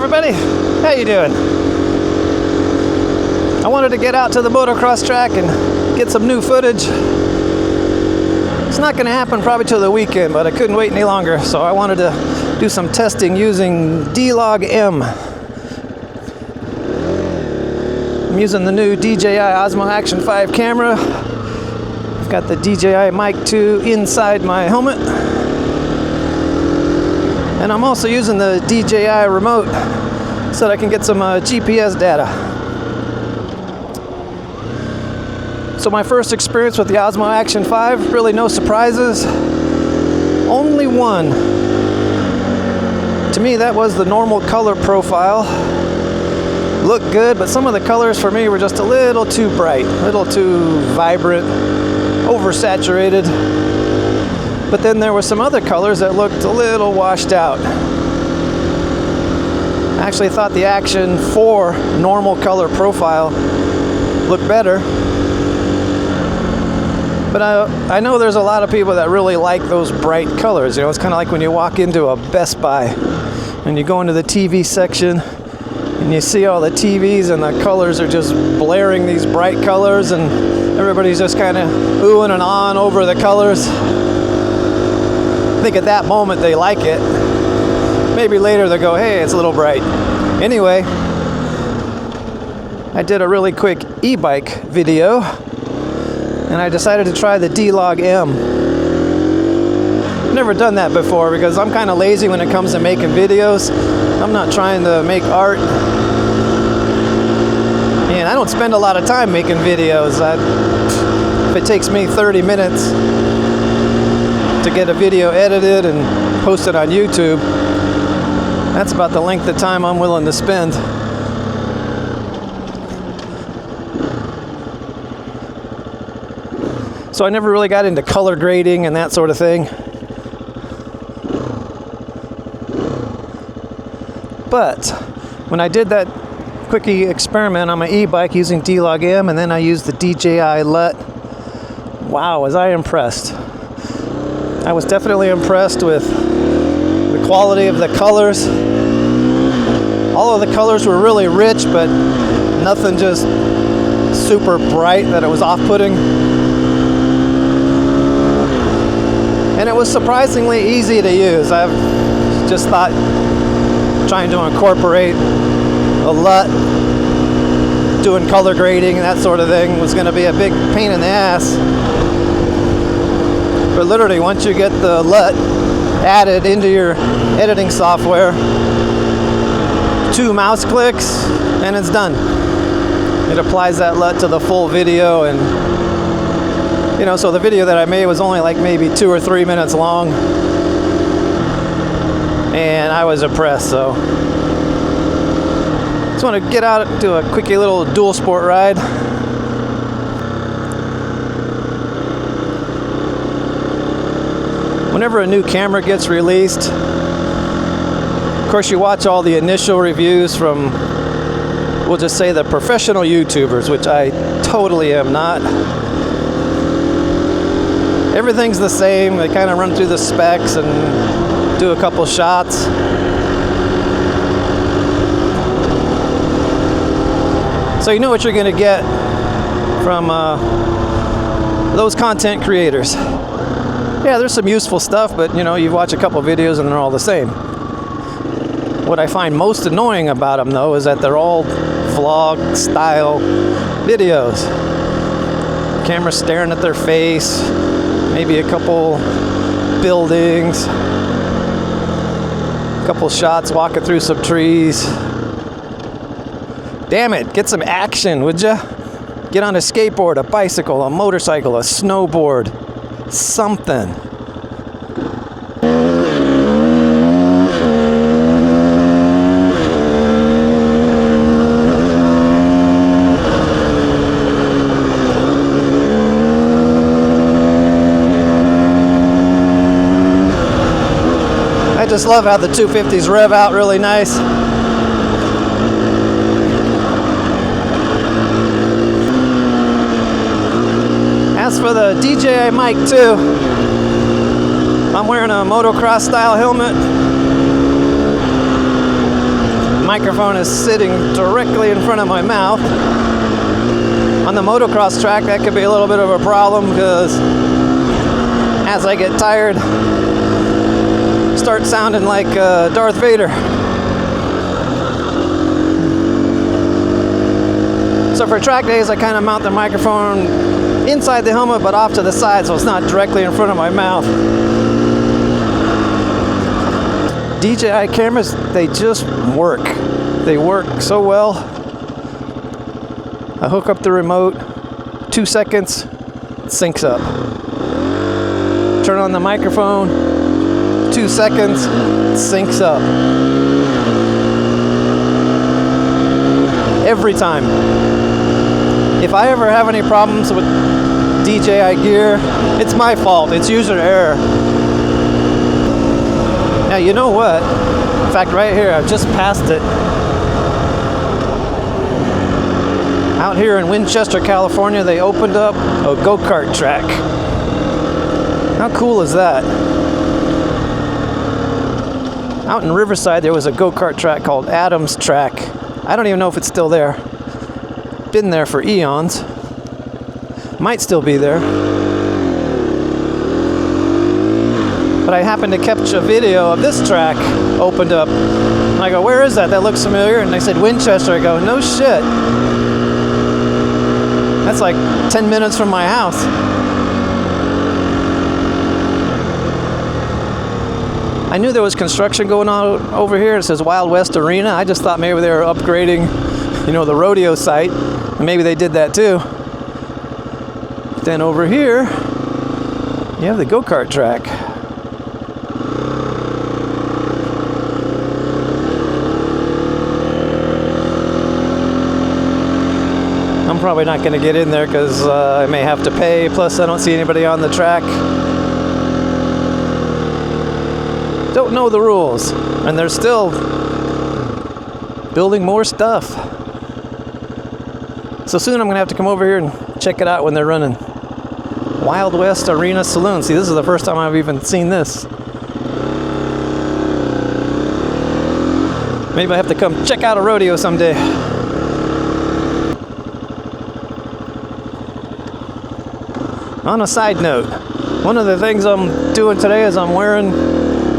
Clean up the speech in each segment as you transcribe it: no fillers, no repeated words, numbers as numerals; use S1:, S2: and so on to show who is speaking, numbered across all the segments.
S1: everybody, how you doing? I wanted to get out to the motocross track and get some new footage. It's not going to happen probably till the weekend, but I couldn't wait any longer, so I wanted to do some testing using D-Log-M. I'm using the new DJI Osmo Action 5 camera. I've got the DJI Mic 2 inside my helmet. And I'm also using the DJI remote so that I can get some GPS data. So my first experience with the Osmo Action 5, really no surprises. Only one. To me, that was the normal color profile. Looked good, but some of the colors for me were just a little too bright, a little too vibrant, oversaturated. But then there were some other colors that looked a little washed out. I actually thought the Action 4 normal color profile looked better. But I know there's a lot of people that really like those bright colors. You know, it's kind of like when you walk into a Best Buy and you go into the TV section and you see all the TVs and the colors are just blaring these bright colors and everybody's just kind of oohing and ahhing over the colors. I think at that moment they like it. Maybe later they'll go, hey, it's a little bright. Anyway, I did a really quick e-bike video and I decided to try the D-Log-M. Never done that before because I'm kind of lazy when it comes to making videos. I'm not trying to make art. And I don't spend a lot of time making videos. If it takes me 30 minutes to get a video edited and posted on YouTube, that's about the length of time I'm willing to spend. So I never really got into color grading and that sort of thing. But when I did that quickie experiment on my e-bike using D-Log-M and then I used the DJI LUT, wow, was I impressed. I was definitely impressed with the quality of the colors. All of the colors were really rich, but nothing just super bright that it was off-putting. And it was surprisingly easy to use. I've just thought trying to incorporate a LUT, doing color grading and that sort of thing was going to be a big pain in the ass. But literally, once you get the LUT added into your editing software, 2 mouse clicks and it's done. It applies that LUT to the full video, and you know, so the video that I made was only like maybe 2 or 3 minutes long, and I was impressed. So just want to get out and do a quickie little dual sport ride. Whenever a new camera gets released, of course you watch all the initial reviews from, we'll just say, the professional YouTubers, which I totally am not. Everything's the same. They kind of run through the specs and do a couple shots. So you know what you're going to get from those content creators. Yeah, there's some useful stuff, but you know, you watch a couple videos and they're all the same. What I find most annoying about them, though, is that they're all vlog style videos. Camera staring at their face, maybe a couple buildings, a couple shots walking through some trees. Damn it, get some action, would ya? Get on a skateboard, a bicycle, a motorcycle, a snowboard. Something. I just love how the 250s rev out really nice. As for the DJI Mic 2, I'm wearing a motocross style helmet. microphone is sitting directly in front of my mouth. On the motocross track, that could be a little bit of a problem because as I get tired, I start sounding like Darth Vader. So for track days, I kind of mount the microphone inside the helmet, but off to the side, so it's not directly in front of my mouth. DJI cameras, they just work. They work so well. I hook up the remote, 2 seconds, it syncs up. Turn on the microphone, 2 seconds, it syncs up. Every time. If I ever have any problems with DJI gear, it's my fault. It's user error. Now, you know what? In fact, right here, I've just passed it. Out here in Winchester, California, they opened up a go-kart track. How cool is that? Out in Riverside, there was a go-kart track called Adams Track. I don't even know if it's still there. Been there for eons. Might still be there. But I happened to catch a video of this track opened up. And I go, where is that? That looks familiar. And they said Winchester. I go, no shit. That's like 10 minutes from my house. I knew there was construction going on over here. It says Wild West Arena. I just thought maybe they were upgrading, you know, the rodeo site. And maybe they did that too. But then over here, you have the go-kart track. I'm probably not going to get in there because I may have to pay. Plus, I don't see anybody on the track. Don't know the rules. And they're still building more stuff. So soon I'm going to have to come over here and check it out when they're running. Wild West Arena Saloon. See, this is the first time I've even seen this. Maybe I have to come check out a rodeo someday. On a side note, one of the things I'm doing today is I'm wearing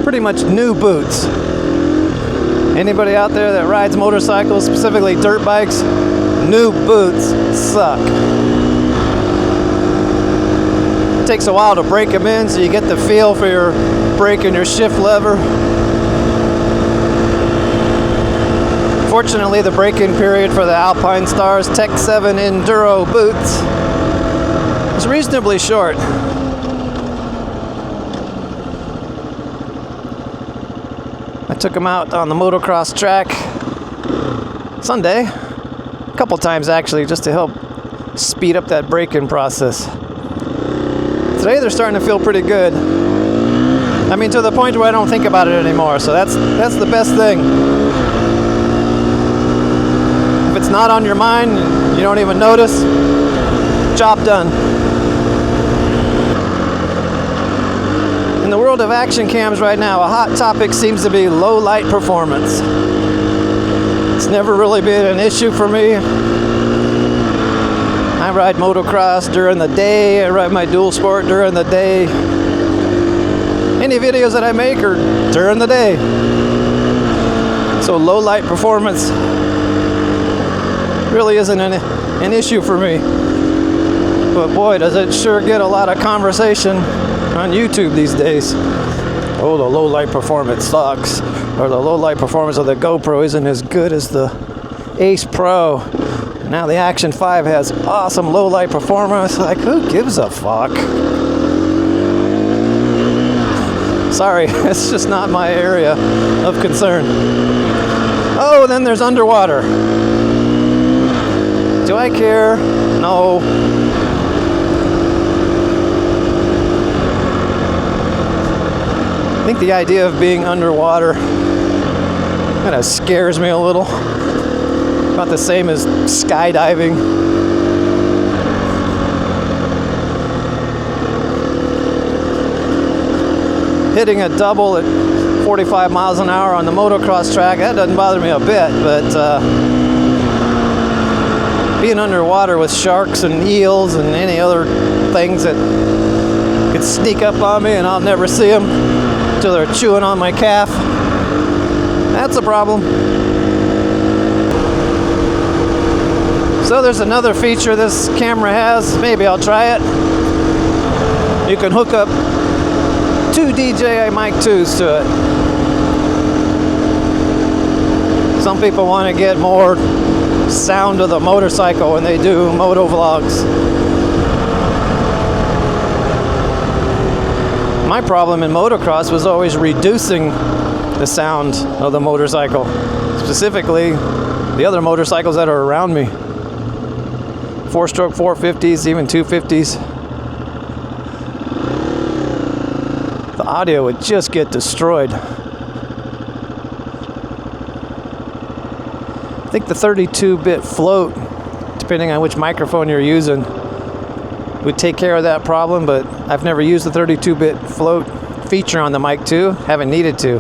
S1: pretty much new boots. Anybody out there that rides motorcycles, specifically dirt bikes, new boots suck. It takes a while to break them in so you get the feel for your brake and your shift lever. Fortunately, the break-in period for the Alpine Stars Tech 7 Enduro boots is reasonably short. I took them out on the motocross track Sunday, a couple times actually, just to help speed up that break-in process. Today they're starting to feel pretty good. I mean, to the point where I don't think about it anymore, so that's the best thing. If it's not on your mind, you don't even notice, job done. In the world of action cams right now, a hot topic seems to be low light performance. It's never really been an issue for me. I ride motocross during the day, I ride my dual sport during the day. Any videos that I make are during the day. So low light performance really isn't an issue for me. But boy, does it sure get a lot of conversation on YouTube these days. Oh, the low light performance sucks. Or the low light performance of the GoPro isn't as good as the Ace Pro. Now the Action 5 has awesome low light performance. Like, who gives a fuck? Sorry, it's just not my area of concern. Oh, then there's underwater. Do I care? No. I think the idea of being underwater kind of scares me a little. About the same as skydiving. hitting a double at 45 miles an hour on the motocross track, that doesn't bother me a bit, but being underwater with sharks and eels and any other things that could sneak up on me and I'll never see them until they're chewing on my calf, that's a problem. So there's another feature this camera has, maybe I'll try it. You can hook up 2 DJI Mic 2s to it. Some people want to get more sound of the motorcycle when they do moto vlogs. My problem in motocross was always reducing the sound of the motorcycle, specifically the other motorcycles that are around me. 4-stroke 450s, even 250s. The audio would just get destroyed. I think the 32-bit float, depending on which microphone you're using, would take care of that problem, but I've never used the 32-bit float feature on the Mic 2, haven't needed to.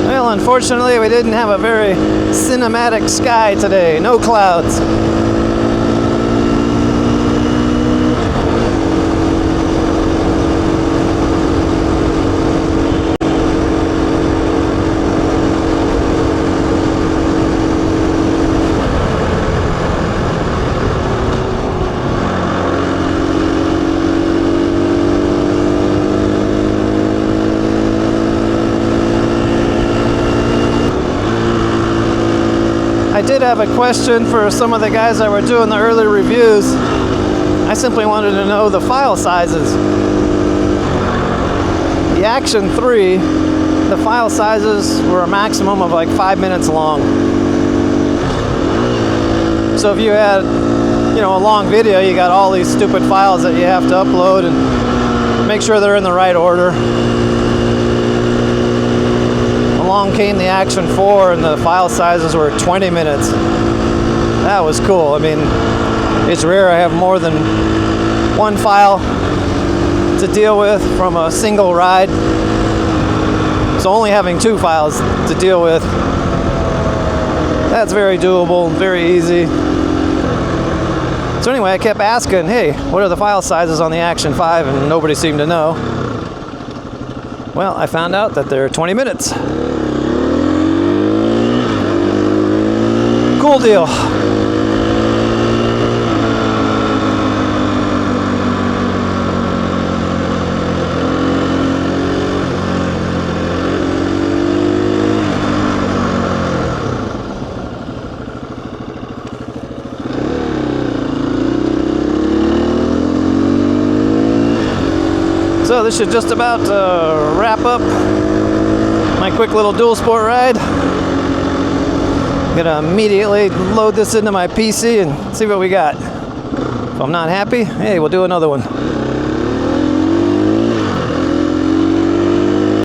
S1: Well, unfortunately, we didn't have a very cinematic sky today, no clouds. I did have a question for some of the guys that were doing the early reviews. I simply wanted to know the file sizes. The Action 3, the file sizes were a maximum of like 5 minutes long. So if you had, you know, a long video, you got all these stupid files that you have to upload and make sure they're in the right order. Along came the Action 4 and the file sizes were 20 minutes. That was cool. I mean, it's rare I have more than one file to deal with from a single ride. So only having 2 files to deal with, that's very doable, very easy. So anyway, I kept asking, hey, what are the file sizes on the Action 5? And nobody seemed to know. Well, I found out that they're 20 minutes. Cool deal. So this should just about wrap up my quick little dual sport ride. I'm gonna immediately load this into my PC and see what we got. If I'm not happy, hey, we'll do another one.